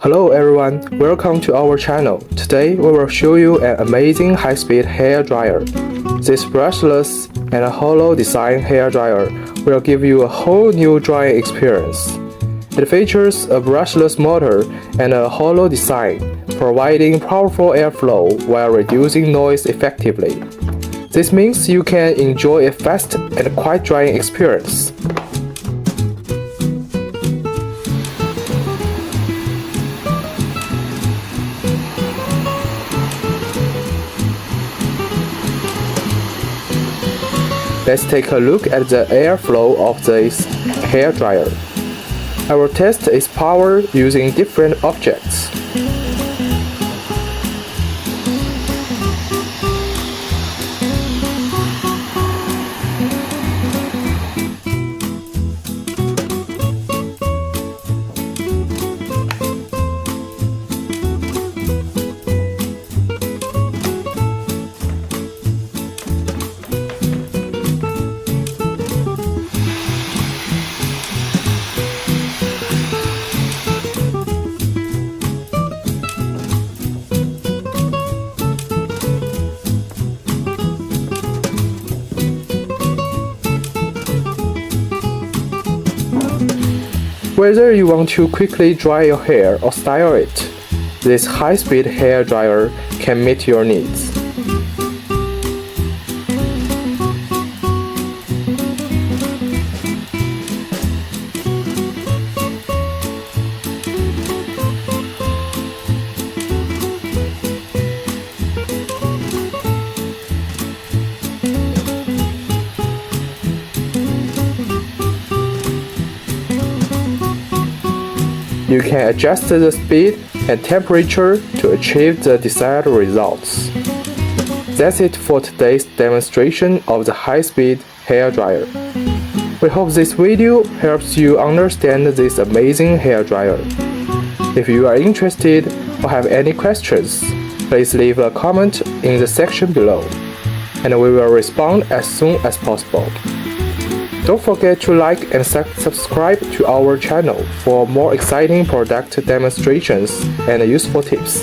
Hello everyone, welcome to our channel. Today we will show you an amazing high-speed hair dryer. This brushless and hollow design hair dryer will give you a whole new drying experience. It features a brushless motor and a hollow design, providing powerful airflow while reducing noise effectively. This means you can enjoy a fast and quiet drying experience. Let's take a look at the airflow of this hair dryer. I will test its power using different objects. Whether you want to quickly dry your hair or style it, this high-speed hair dryer can meet your needs. You can adjust the speed and temperature to achieve the desired results. That's it for today's demonstration of the high-speed hair dryer. We hope this video helps you understand this amazing hair dryer. If you are interested or have any questions, please leave a comment in the section below, and we will respond as soon as possible. Don't forget to like and subscribe to our channel for more exciting product demonstrations and useful tips.